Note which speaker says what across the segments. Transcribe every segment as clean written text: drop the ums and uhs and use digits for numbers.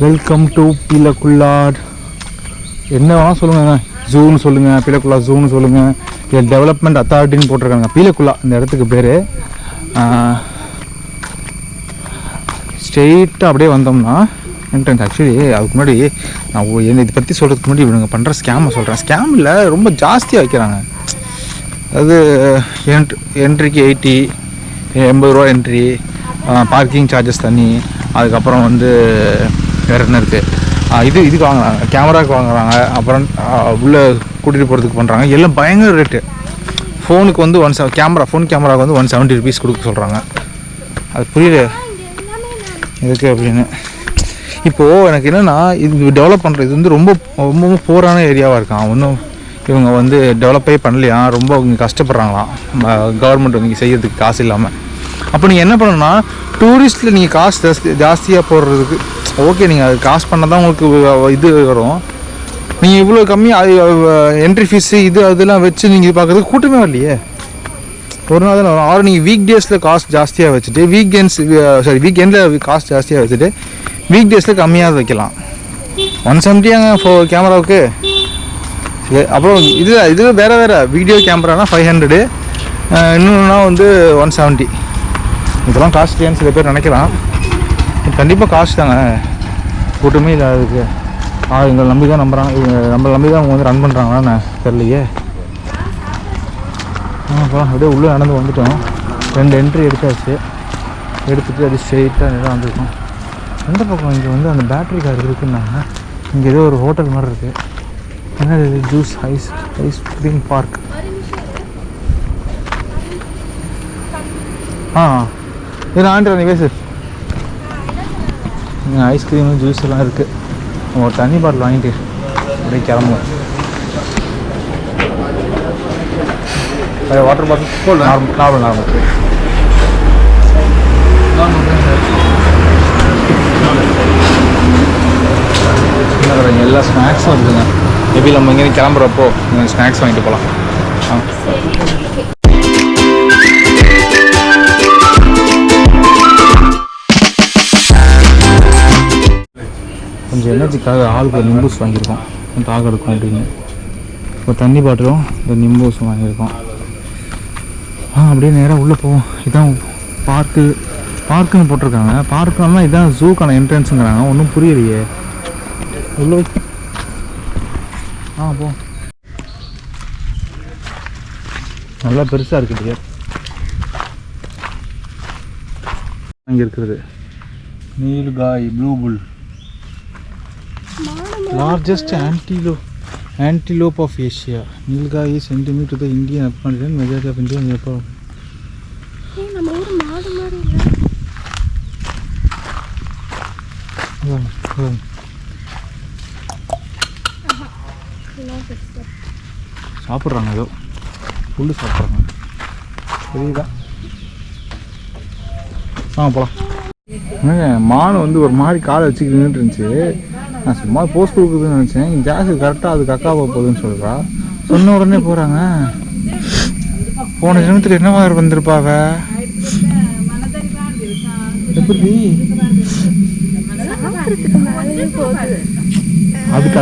Speaker 1: Welcome to பீலக்குள்ளார். என்ன வேணால் சொல்லுங்கள், ஜூன்னு சொல்லுங்கள், பீலக்குள்ளா ஜூன்னு சொல்லுங்கள், இல்லை டெவலப்மெண்ட் அத்தாரிட்டின்னு போட்டிருக்காங்க. பீலக்குள்ளா இந்த இடத்துக்கு பேர். ஸ்ட்ரெயிட்டாக அப்படியே வந்தோம்னா என்ட்ரன்ஸ். ஆக்சுவலி அதுக்கு முன்னாடி நான் இதை பற்றி சொல்கிறதுக்கு முன்னாடி இவங்க பண்ணுற ஸ்கேமை சொல்கிறேன். ஸ்கேமில் ரொம்ப ஜாஸ்தியாக வைக்கிறாங்க. அது என்ட்ரிக்கு 80 ரூபா என்ட்ரி, பார்க்கிங் சார்ஜஸ் தனி, அதுக்கப்புறம் வந்து வேறு என்ன இருக்குது, இதுக்கு வாங்குறாங்க, கேமராவுக்கு வாங்குறாங்க, அப்புறம் உள்ளே கூட்டிகிட்டு போகிறதுக்கு பண்ணுறாங்க. எல்லாம் பயங்கர ரேட்டு. ஃபோனுக்கு வந்து ஃபோன் கேமராவுக்கு வந்து 170 rupees கொடுக்க சொல்கிறாங்க. அது புரியல எதுக்கு அப்படின்னு. இப்போது எனக்கு என்னென்னா, இது டெவலப் பண்ணுறது இது வந்து ரொம்ப ரொம்ப போரான ஏரியாவாக இருக்கான். ஒன்றும் இவங்க வந்து டெவலப்பே பண்ணலையா, ரொம்ப அவங்க கஷ்டப்படுறாங்களாம் கவர்மெண்ட் வந்து செய்யறதுக்கு காசு இல்லாமல். அப்போ நீங்கள் என்ன பண்ணணும்னா, டூரிஸ்ட்டில் நீங்கள் காசு ஜாஸ்தியாக போடுறதுக்கு ஓகே, நீங்கள் அது காசு பண்ணால் தான் உங்களுக்கு இது வரும். நீங்கள் இவ்வளோ கம்மியாக என்ட்ரி ஃபீஸு அதெல்லாம் வச்சு நீங்கள் பார்க்குறதுக்கு கூட்டமே வரலையே. ஒரு நாள் தான் வரும். ஆறு நீங்கள் வீக் டேஸில் காசு ஜாஸ்தியாக வச்சுட்டு வீக்கெண்டில் காசு ஜாஸ்தியாக வச்சுட்டு வீக் டேஸில் கம்மியாக வைக்கலாம். 170 கேமராவுக்கு. அப்புறம் இது வேறு வீடியோ கேமரானா 500, இன்னொன்னா வந்து 170. இதெல்லாம் காஸ்ட்லியான்னு சில பேர் நினைக்கிறான். கண்டிப்பாக காசு தாங்க, கூட்டமே இல்லாததுக்கு. எங்களை நம்பி தான் நம்மளை நம்பி தான் அவங்க வந்து ரன் பண்ணுறாங்களான்னு தெரியலையே. அப்புறம் அப்படியே உள்ளே நடந்து வந்துட்டோம். 2 என்ட்ரி எடுத்தாச்சு. எடுத்துகிட்டு அது ஸ்ட்ரெயிட்டாக நேராக வந்திருக்கோம். எந்த பக்கம் இங்கே வந்து அந்த பேட்ரி கார் இருக்குன்னாங்க. இங்கே ஏதோ ஒரு ஹோட்டல் மாதிரி இருக்குது. என்ன இது, ஜூஸ் ஐஸ்கிரீம் பார்க். இது ஆண்ட்ரா நீ பேசு. இங்கே ஐஸ்கிரீமு ஜூஸ் எல்லாம் இருக்குது. ஒரு தண்ணி பாட்டில் வாங்கிட்டு அப்படியே கிளம்புவோம். வாட்டர் பாட்டில் நார்மல் எல்லா ஸ்நாக்ஸும் இருக்குதுங்க. மேபி நம்ம இங்கே கிளம்புறப்போ ஸ்நாக்ஸ் வாங்கிட்டு போகலாம். கொஞ்சம் எனர்ஜிக்காக ஆளுக்கு ஒரு நிம்பூஸ் வாங்கியிருக்கோம், தாக எடுக்கும் அப்படின்னு. ஒரு தண்ணி பாட்டிலும் இந்த நிம்பூஸும் வாங்கியிருக்கோம். அப்படியே நேராக உள்ளே போவோம். இதுதான் பார்க்குன்னு போட்டிருக்காங்க. பார்க்குன்னா இதுதான் ஜூக்கான என்ட்ரன்ஸுங்கிறாங்க. ஒன்றும் புரியலையே உள்ள. போ, நல்லா பெருசாக இருக்குது. அங்கே இருக்கிறது nilgai blue bull, largest antelope of Asia. Nilgai is endemic to the Indian subcontinent, majority of India and Nepal. நம்ம ஊர் மாடு மாதிரி இல்ல. சாப்பிட்றாங்க, ஏதோ புல்லு சாப்பிட்றாங்க. தெரியுதா? போகலாம். மான் வந்து ஒரு மாதிரி காலை வச்சுக்கிட்டு இருந்துச்சு. நான் சும்மா போஸ்ட் கொடுக்குதுன்னு நினச்சேன். ஜாஸ்தி கரெக்டாக அது கக்கா போகுதுன்னு சொல்கிறா. சொன்ன உடனே போகிறாங்க. போன ஜனத்துக்கு என்ன மாதிரி வந்திருப்பாங்க. எப்படி அதுக்கு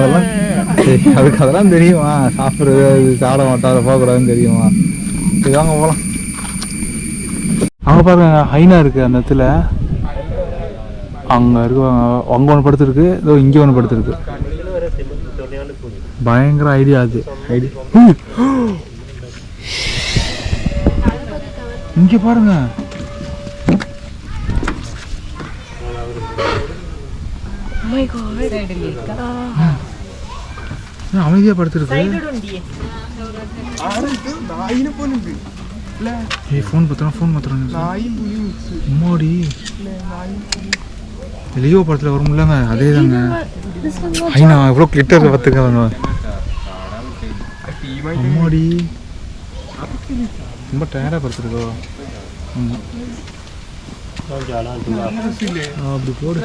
Speaker 1: அதெல்லாம் தெரியுமா? சாப்பிட்றது சாப்பிட மாட்டா, அதை போகக்கூடாதுன்னு தெரியுமா? சரி வாங்க போகலாம். அங்கே பாருங்க, ஹைனா இருக்குது அந்த இடத்துல. அங்கே இருக்குவாங்க. அங்கே ஒன்று படுத்துருக்கு, இதோ இங்கே ஒன்று படுத்துருக்கு. பயங்கர ஐடியா அது. இங்கே பாருங்க, அமைதியாக படுத்துருக்கு. ஃபோன் பார்த்துறோம். அம்மாடி, லியோ படத்தில் வரும்லங்க, அதே தாங்க. ஐயா எவ்வளோ கிளிட்டர் பார்த்துக்க. அம்மாடி, ரொம்ப டயர்டாக படுத்துருக்கோ. அப்படி போடு.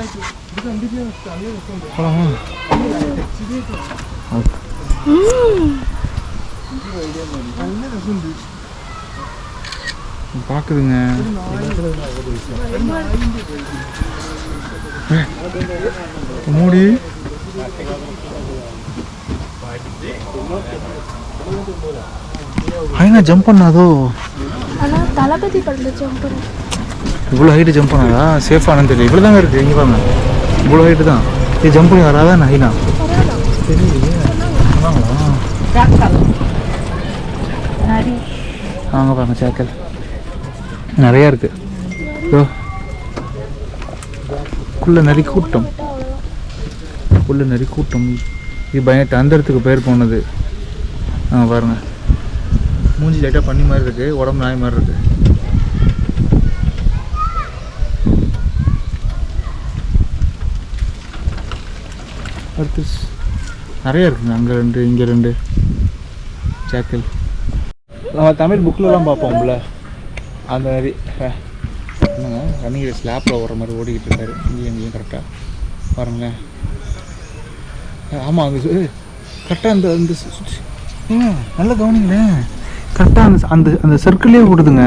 Speaker 1: பார்க்குதுங்க. மூடி ஐனா ஜம்ப் பண்ணாதோ.
Speaker 2: ஆனால் தளபதி படத்தில் ஜம்ப் பண்ண
Speaker 1: இவ்வளோ ஹைட்டு ஜம்ப் பண்ணாதா? சேஃபானு தெரியல. இவ்வளோ தாங்க இருக்குது. இங்கே பாருங்க, இவ்வளோ ஹைட்டு தான். இது ஜம்ப் பண்ணி வராதான் ஐனா தெரியலையே. வாங்க பாருங்க, சேக்கல் நிறையா இருக்குது. யோ குள்ள நரி கூட்டம், குள்ள நரி கூட்டம். இது பயன்ட்டு அந்த இடத்துக்கு பேர் போனது. பாருங்க, மூஞ்சி லைட்டாக பண்ணி மாதிரி இருக்குது, உடம்பு நாய் மாதிரி இருக்குது. அடுத்து நிறையா இருக்குங்க. அங்கே 2 இங்கே 2 சேக்கல். நம்ம தமிழ் புக்கிலலாம் பார்ப்போம்ல அந்த மாதிரி. என்னங்க ரன்னிங் ரேஸ் லேப்பில் ஓடுற மாதிரி ஓடிக்கிட்டு இருக்காரு. இங்கேயும் கரெக்டாக பாருங்களேன். ஆமாம், அந்த கரெக்டாக அந்த அந்த நல்லா கவனிங்களேன். கரெக்டாக அந்த அந்த அந்த சர்க்கிளே ஓடுதுங்க.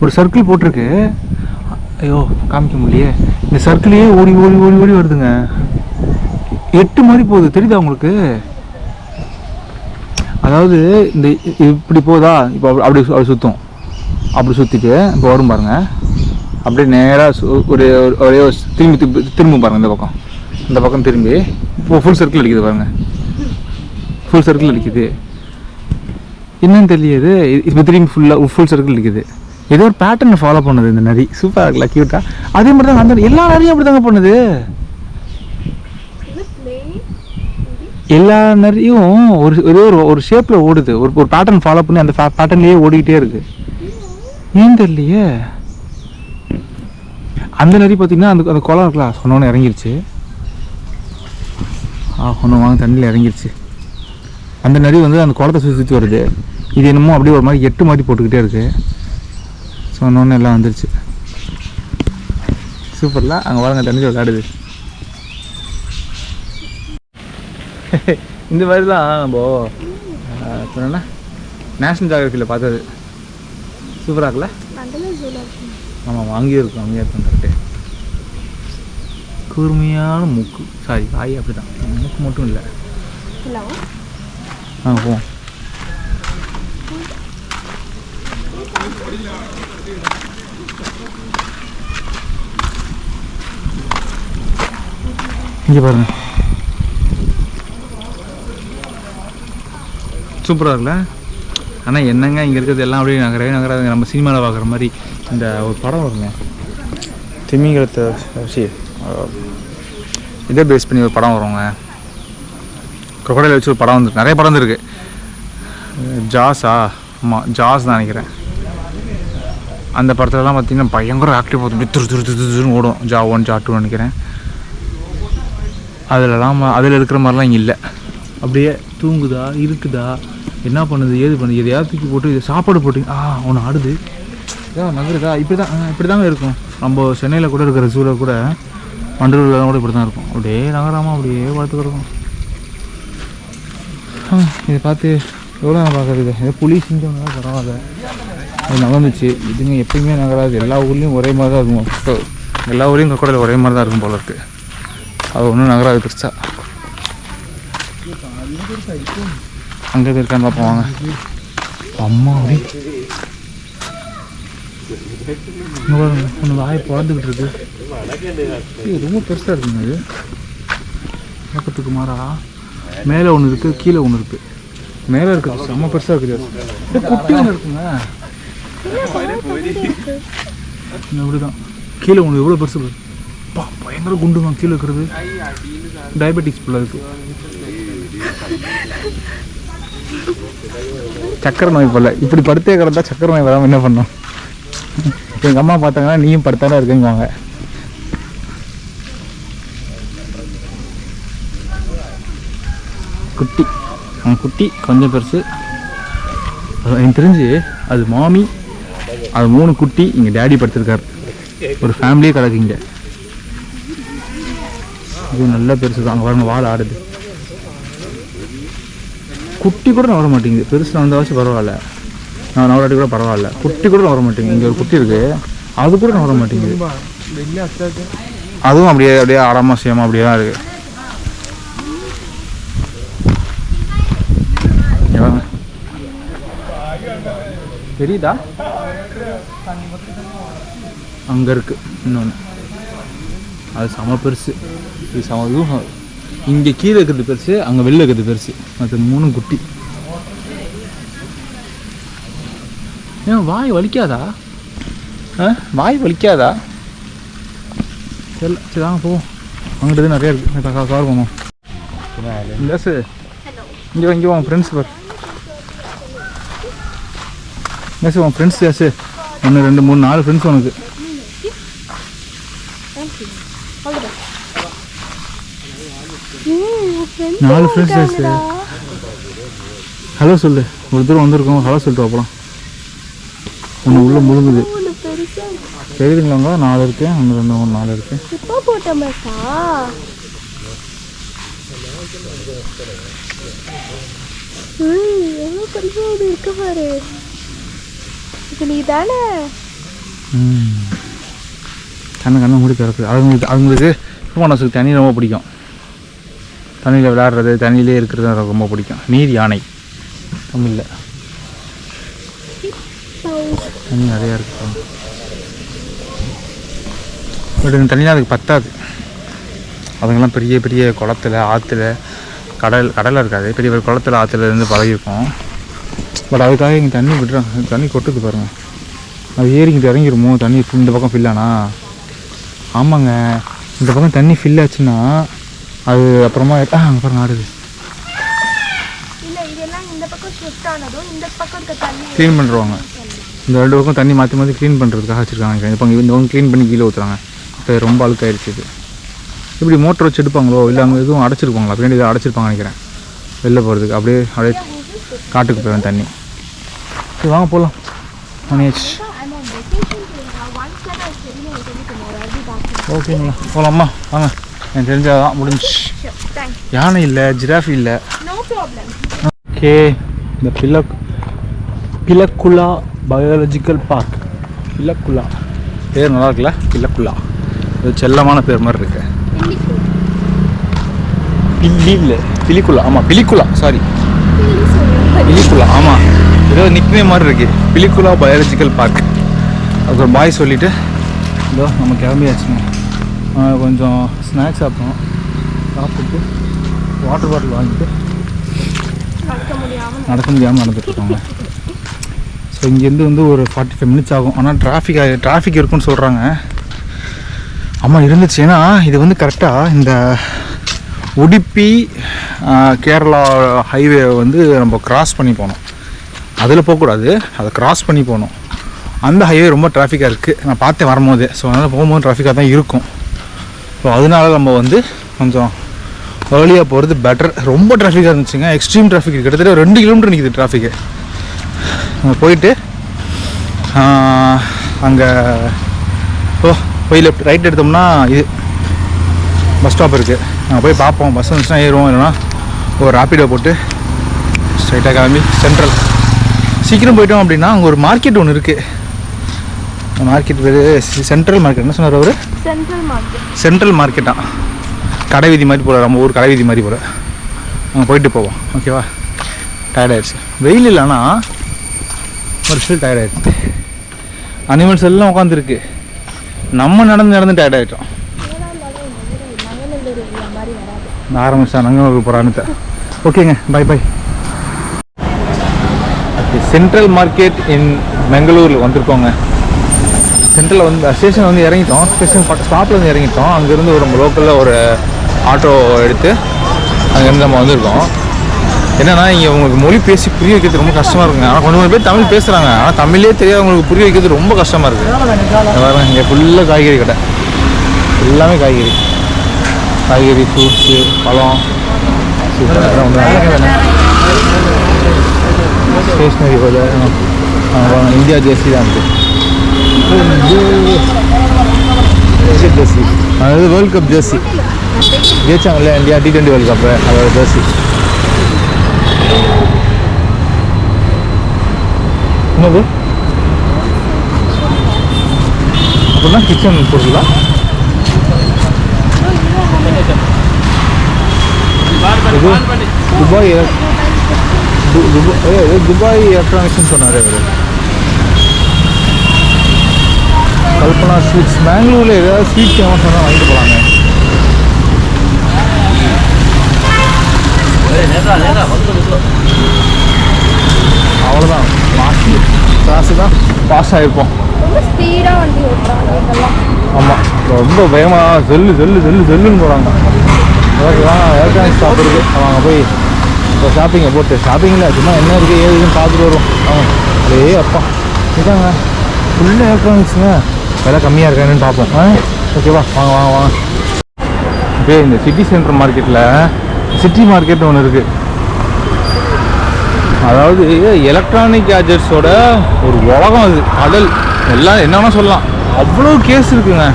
Speaker 1: ஒரு சர்க்கிள் போட்டிருக்கு. ஐயோ காமிக்க முடியலையே. இந்த சர்க்கிளையே ஓடி ஓடி ஓடி ஓடி வருதுங்க. 8 மாதிரி போகுது, தெரியுதா உங்களுக்கு? அதாவது இந்த இப்படி போதா, இப்போ அப்படி சுற்றும். அப்படி சுற்றிட்டு இப்போ வரும் பாருங்க. அப்படியே நேராக ஒரே திரும்பி பாருங்கள். இந்த பக்கம் திரும்பி இப்போ ஃபுல் சர்க்கிள் அடிக்குது பாருங்கள். ஃபுல் சர்க்கிள் அடிக்குது. என்னன்னு தெரியல. இப்போ திரும்பி ஃபுல் சர்க்கிள் அடிக்குது. ஏதோ ஒரு பேட்டர்னை ஃபாலோ பண்ணுது இந்த நரி. சூப்பராக இருக்குல்ல, க்யூட்டாக. அதே மாதிரி தான் அந்த எல்லா நரியும் அப்படி தாங்க பண்ணுது. எல்லா நரியும் ஒரு ஷேப்பில் ஓடுது. ஒரு பேட்டர்ன் ஃபாலோ பண்ணி அந்த பேட்டர்ன்லேயே ஓடிக்கிட்டே இருக்கு. ஏன் தெரியலையே. அந்த நரி பார்த்தீங்கன்னா அந்த குளம் இருக்கலாம், சொன்னோன்னு இறங்கிருச்சு. ஒன்று வாங்க தண்ணியில் இறங்கிருச்சு. அந்த நரி வந்து அந்த குளத்தை சுற்றி வருது. இது என்னமோ அப்படியே ஒரு மாதிரி 8 மாதிரி போட்டுக்கிட்டே இருக்கு. சொன்னோன்னு எல்லாம் வந்துருச்சு. சூப்பர்ல. அங்கே பாருங்க, தண்ணியில் விளையாடுது. இந்த மாதிரி தான் நம்ம என்ன நேஷ்னல் ஜியோகிராஃபியில் பார்த்தது. சூப்பராக இருக்குல்ல? ஆமாம், அங்கேயும் இருக்கும், அங்கேயும் இருக்கும். கரெக்டு. கூர்மையான மூக்கு, சாரி வாய் அப்படி தான், மூக்கு மட்டும் இல்லை. போவோம். இங்கே பாருங்க, சூப்பராக இருக்குல்ல? ஆனால் என்னங்க இங்கே இருக்கிறது எல்லாம் அப்படியே நகராதுங்க. நம்ம சினிமாவில் பார்க்குற மாதிரி இந்த ஒரு படம் வருங்க, திமிங்கலத்தை இதே பேஸ் பண்ணி ஒரு படம் வருவாங்க. crocodile வச்சு ஒரு படம் வந்து, நிறைய படம் வந்துருக்கு. ஜாஸா? ஆமாம், ஜாஸ் தான் நினைக்கிறேன். அந்த படத்துலலாம் பார்த்திங்கன்னா பயங்கர ஆக்டிவ் போதும், துருன்னு ஓடும். ஜா 1 ஜா 2 நினைக்கிறேன். அதில் இருக்கிற மாதிரிலாம் இங்கே இல்லை. அப்படியே தூங்குதா, இருக்குதா, என்ன பண்ணுது, ஏது பண்ணுது, எதையாவது தூக்கி போட்டு இது சாப்பாடு போட்டிங்க ஒன்று ஆடுது, இதான் நகருதா. இப்படி தாங்க இருக்கும். நம்ம சென்னையில் கூட இருக்கிற ஜூவில் கூட, வண்டலூரில் கூட இப்படி தான் இருக்கும். அப்படியே நகராமல் அப்படியே பார்த்து கிடக்கும். இதை பார்த்து எவ்வளோ நான் பார்க்குறது. ஏதோ புலி செஞ்சவங்க பரவாயில்ல, அது நகர்ந்துச்சு. இதுங்க எப்பயுமே நகராது. எல்லா ஊர்லேயும் ஒரே மாதிரி தான் இருக்கும். எல்லா ஊர்லேயும் crocodile ஒரே மாதிரி தான் இருக்கும் போல இருக்குது. அது ஒன்றும் நகராது பெருசா. அங்கே இருக்கான்னு பார்ப்போம் வாங்க. அம்மா அப்படி ஒன்று வாய் பிறந்துக்கிட்டு இருக்கு. ரொம்ப பெருசாக இருக்குங்க. அது பக்கத்துக்கு மாறா மேலே ஒன்று இருக்குது, கீழே ஒன்று இருக்குது. மேலே இருக்குது செம்ம பெருசாக இருக்குது. குட்டி ஒன்று இருக்குங்க அப்படிதான். கீழே ஒன்று எவ்வளோ பெருசு பயங்கர குண்டு தான் கீழே இருக்கிறது. டயபெட்டிக்ஸ் போல இருக்கு. சக்கரை நோய் போல. இப்படி படுத்தே கிடந்தா சக்கரை நோய் வராமல் என்ன பண்ணோம்? எங்கள் அம்மா பார்த்தாங்கன்னா நீயும் படுத்தாதான் இருக்குங்குவாங்க. குட்டி கொஞ்சம் பெருசு. எனக்கு தெரிஞ்சு அது மாமி, அது 3 குட்டி. இங்கே டேடி படுத்திருக்காரு. ஒரு ஃபேமிலியே கிடக்குங்க. இது நல்ல பெருசு தான். அங்கே பாருங்க, வால் ஆடுது. குட்டி கூட நவர மாட்டேங்குது. பெருசு வந்தாச்சும் பரவாயில்ல, நான் நவராட்டி கூட பரவாயில்ல. குட்டி கூட நவர மாட்டேங்குது. இங்கே ஒரு குட்டி இருக்குது, அது கூட நவர மாட்டேங்குது. அதுவும் அப்படியே அப்படியே ஆடாமல் செய்யாமல் அப்படியே தான் இருக்குது. தெரியுதா? அங்கே இருக்குது இன்னொன்று, அது செம பெருசு. இது செம இதுவும் இங்கே கீழே இருக்கிறது பெருசு, அங்கே வெளில இருக்கிறது பெருசு. அது 3 குட்டி. ஏன் வாய் வலிக்காதா? வாய் வலிக்காதா? சரி சரி வாங்க போவோம். அங்கிட்டு நிறையா இருக்குது. கார் போகணும். ஜாஸு இங்கே உன் ஃப்ரெண்ட்ஸ் பார். ஜாஸு உன் ஃப்ரெண்ட்ஸ் ஜாஸு 1 2 3 4 ஃப்ரெண்ட்ஸ் உனக்கு. நாலு ஃப்ரெண்ட்ஸ் ஜாஸு. ஹலோ சொல்லு. ஒரு தூரம் வந்திருக்கோம், ஹலோ சொல்லிட்டு அப்புறம் ஒன்று உள்ளே முழுங்குது. தெரியுதுங்களாங்க? 4 இருக்கு, 1 2 3 4 இருக்கு.
Speaker 2: இப்போ போட்ட மாசா எவ்வளோ பெருசாக இது இருக்க பாரு. இது நீ தானே?
Speaker 1: கண்ணை மூடி திறக்குது. அவங்களுக்கு சும்மானசுக்கு தண்ணி ரொம்ப பிடிக்கும். தண்ணியில் விளையாடுறது, தண்ணியிலே இருக்கிறது எனக்கு ரொம்ப பிடிக்கும். நீர் யானை தமிழில். தண்ணி நிறையா இருக்கு. பட் இந்த தண்ணிலாம் அதுக்கு பத்தாது. அதுங்கெல்லாம் பெரிய பெரிய குளத்துல, ஆற்றுல, கடலில் இருக்காது, பெரிய பெரிய குளத்துல, ஆற்றுல இருந்து பழகிருக்கும். பட் அதுக்காக இங்கே தண்ணி விட்டுறாங்க. தண்ணி கொட்டுது பாருங்கள். அது ஏறிக்கிட்டு இறங்கிருமோ தண்ணி இந்த பக்கம் ஃபில் ஆனா? ஆமாங்க, இந்த பக்கம் தண்ணி ஃபில் ஆச்சுன்னா அது அப்புறமா அங்கே பாருங்க ஆடுது. க்ளீன் பண்ணுறவாங்க. இந்த 2 பக்கம் தண்ணி மாற்றி மாற்றி க்ளீன் பண்ணுறதுக்காக வச்சுருக்காங்க. இப்போ இந்த பக்கம் க்ளீன் பண்ணி கீழே ஊற்றுறாங்க. இப்போ ரொம்ப அழுக்காயிருச்சு. இது இப்படி மோட்டர் வச்சு எடுப்பாங்களோ இல்லை அங்கே எதுவும் அடைச்சிருப்பாங்களா? பின்னாடி இதை அடைச்சிருப்பாங்க நினைக்கிறேன். வெளில போகிறதுக்கு அப்படியே காட்டுக்கு போயிடும் தண்ணி. சரி வாங்க போகலாம். மணியாச்சு. ஓகேங்களா, போகலாமா? வாங்க. எனக்கு தெரிஞ்சாதான் முடிஞ்சு. யானை இல்லை, ஜிராஃபி இல்லை. ஓகே, இந்த பிலக்குலா பயாலஜிக்கல் பார்க். பிலக்குலா பேர் நல்லா இருக்குல்ல? பிலக்குலா இது செல்லமான பேர் மாதிரி இருக்கு. பிலிக்குலா. ஆமாம் பிலிக்குலா, சாரி பிலிக்குலா. ஆமாம், ஏதோ நிக்னேம் மாதிரி இருக்கு. பிலிக்குலா பயாலஜிக்கல் பார்க். அதுக்கு ஒரு பாய் சொல்லிவிட்டு இதோ நம்ம கிளம்பியாச்சுங்க. கொஞ்சம் ஸ்நாக்ஸ் சாப்பிட்டோம். சாப்பிட்டு வாட்டர் பாட்டில் வாங்கிட்டு நடக்க முடியாமல் நடந்துட்டுருக்கோங்க. ஸோ இங்கேருந்து ஒரு 45 மினிட்ஸ் ஆகும். ஆனால் டிராஃபிக் இருக்குன்னு சொல்கிறாங்க. ஆமாம் இருந்துச்சு. ஏன்னா இது கரெக்டாக இந்த உடுப்பி கேரளா ஹைவே நம்ம கிராஸ் பண்ணி போகணும். அதில் போகக்கூடாது, அதை கிராஸ் பண்ணி போகணும். அந்த ஹைவே ரொம்ப டிராஃபிக்காக இருக்குது. நான் பார்த்தேன் வரும்போது. ஸோ அதனால் போகும்போது டிராஃபிக்காக தான் இருக்கும். ஸோ அதனால நம்ம கொஞ்சம் ஏர்லியாக போகிறது பெட்டர். ரொம்ப டிராஃபிக்காக இருந்துச்சுங்க. Extreme traffic. கிட்டத்தட்ட 2 கிலோமீட்டர் நிற்கிது டிராஃபிக்கு. போயிட்டு அங்கே போய் லெஃப்ட் ரைட் எடுத்தோம்னா இது பஸ் ஸ்டாப் இருக்குது. நாங்கள் போய் பார்ப்போம். பஸ் வந்துச்சுன்னா ஏறுவோம், இல்லைனா ஒரு ராப்பிடோ போட்டு ஸ்ட்ரைட்டாக கிளம்பி சென்ட்ரல் சீக்கிரம் போயிட்டோம் அப்படின்னா அங்கே ஒரு மார்க்கெட் ஒன்று இருக்குது. மார்க்கெட் பேர் சென்ட்ரல் மார்க்கெட். என்ன சொன்னார் அவர்? சென்ட்ரல் மார்க்கெட்டா? கடை வீதி மாதிரி போகிற, நம்ம ஊர் கடை வீதி மாதிரி போகிற. அங்கே போயிட்டு போவோம். ஓகேவா? டயர்டாயிடுச்சு. வெயில் இல்லைன்னா ஒரு சில டயர்டாயிடுச்சு. அனிமல்ஸ் எல்லாம் உட்காந்துருக்கு. நம்ம நடந்து டயர்டாயிட்டோம். ஆரம்பிச்சா நாங்கள் போகிறான்னு. ஓகேங்க, பை. சென்ட்ரல் மார்க்கெட் இன் பெங்களூரில் வந்திருக்கோங்க. சென்ட்ரலில் ஸ்டேஷன் இறங்கிட்டோம். ஸ்டேஷன் ஸ்டாப்பில் இறங்கிட்டோம். அங்கேருந்து நம்ம லோக்கலில் ஒரு ஆட்டோ எடுத்து அங்கேருந்து நம்ம வந்திருக்கோம். என்னென்னா இங்கே உங்களுக்கு மொழி பேசி புரிய வைக்கிறது ரொம்ப கஷ்டமாக இருக்குங்க. ஆனால் கொஞ்சம் பேர் தமிழ் பேசுகிறாங்க. ஆனால் தமிழே தெரியாதவங்களுக்கு புரிய வைக்கிறது ரொம்ப கஷ்டமாக இருக்குது. இங்கே ஃபுல்லாக காய்கறி கடை. எல்லாமே காய்கறி ஃப்ரூட்ஸு, பழம், ஸ்டேஷ்னரி போல. இந்தியா ஜெர்சி தான் இருக்குது. ஜெர்சி அதாவது வேர்ல்ட் கப் ஜெர்சி ஜெயிச்சாங்கல்ல இந்தியா T20 வேர்ல்ட் கப்பு, அதோட ஜெர்சி. என்னது அப்படின்னா கிச்சன் பொருளா? துபாய் எலக்ட்ரானிக்ஸ்னு சொன்னார் அவர். கல்பனா ஸ்வீட்ஸ். பெங்களூரில் ஏதாவது ஸ்வீட் ஃபேமஸ் சொன்னால் வாங்கிட்டு போகலாங்க. அவ்வளோதான், காசு தான் பாஸ் ஆகிருப்போம்.
Speaker 2: ரொம்ப ஸ்பீடாக வண்டி ஓட்டுறாங்க இதெல்லாம்.
Speaker 1: ஆமாம், ரொம்ப பயமாக செல்லுன்னு போகிறாங்க. ஓகேவாங்க, எலக்ட்ரானிக்ஸ் ஷாப் இருக்குது, அவங்க போய் இப்போ ஷாப்பிங்கை போட்டு ஷாப்பிங்கில் சும்மா என்ன இருக்குது ஏதுன்னு பார்த்துட்டு வருவோம். அதே அப்பா இதாங்க ஃபுல்லாக எலக்ட்ரானிக்ஸுங்க, விலை கம்மியாக இருக்கான்னு பார்ப்போம். ஓகேவா, வாங்க. இப்போ இந்த சிட்டி சென்டர் மார்க்கெட்டில் சிட்டி மார்க்கெட்னு ஒன்று இருக்குது. அதாவது எலக்ட்ரானிக் கேஜெட்ஸோட ஒரு உலகம் அது, கடல். எல்லாம் என்னன்னா சொல்லலாம், அவ்வளோ கேஸ் இருக்குங்க.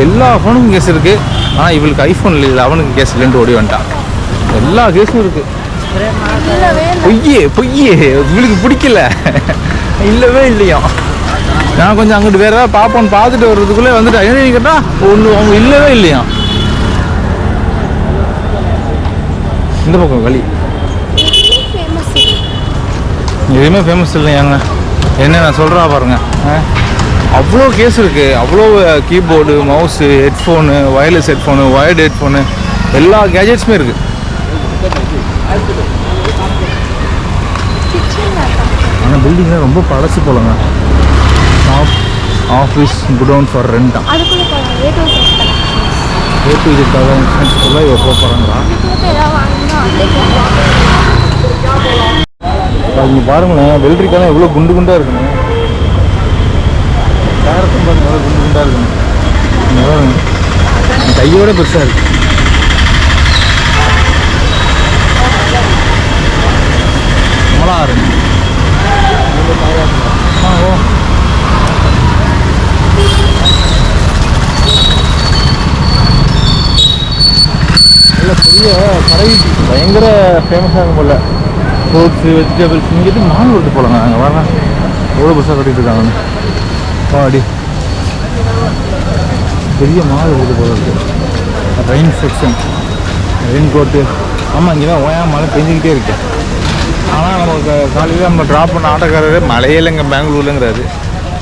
Speaker 1: எல்லா ஃபோனுக்கும் கேஸ் இருக்குது. ஆனால் இவளுக்கு ஐஃபோன் இல்லை, அவனுக்கு கேஸ் இல்லைன்ட்டு ஓடி வந்துட்டான். எல்லா கேஸும் இருக்குது. பொய்யே இவளுக்கு பிடிக்கல, இல்லவே இல்லையா. நான் கொஞ்சம் அங்கிட்டு வேற ஏதாவது பார்ப்போன்னு பார்த்துட்டு வர்றதுக்குள்ளே வந்துட்டு என்ன கேட்டால் ஒன்று அவங்க இல்லவே இல்லையா. இந்த பக்கம் களி எதுவுமே ஃபேமஸ் இல்லையாங்க. என்ன நான் சொல்கிறா பாருங்க, அவ்வளோ கேஸ் இருக்குது. அவ்வளோ keyboard, mouse, headphone, wireless headphone, wired headphone, எல்லா கேஜெட்ஸுமே இருக்குது. ஆனால் பில்டிங்லாம் ரொம்ப பழசு போலங்க. ஷாப், ஆஃபீஸ், குடவுன் ஃபார் ரெண்டா. ஏ டு இதுக்காக ஃபுல்லாக இவ போகிறாங்களா? அது பாருங்களேன், வெள்ளரிக்காலாம் எவ்வளோ குண்டு குண்டாக இருக்குங்க. கேரட்டும் பாருங்க எவ்வளோ குண்டு குண்டாக இருக்குங்க. பாருங்க கையோட பெருசாக இருக்கு. மிளகா இருக்கு. நல்ல பெரிய கடை பயங்கர ஃபேமஸாக இருக்கும் போல. ஃப்ரூட்ஸு, வெஜிடபிள்ஸ் இங்கிட்டு மால் விட்டு போகலாங்க. அங்கே வரலாம் எவ்வளோ புதுசாக கட்டிகிட்டு இருக்காங்க. அடி பெரிய மால் விட்டு போல இருக்குது. Rain section, rain coat. ஆமாம், இங்கே தான் ஓயா மழை பெஞ்சிக்கிட்டே இருக்கு. ஆனால் நமக்கு காலையில் நம்ம ட்ராப் பண்ண ஆட்டோக்காரரு மழையே இல்லைங்க பெங்களூர்லங்கிறாரு.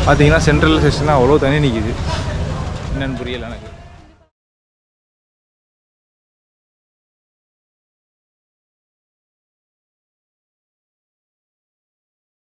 Speaker 1: பார்த்தீங்கன்னா சென்ட்ரல் ஸ்டேஷனில் அவ்வளோ தண்ணி நிற்கிது. என்னென்னு புரியலை எனக்கு.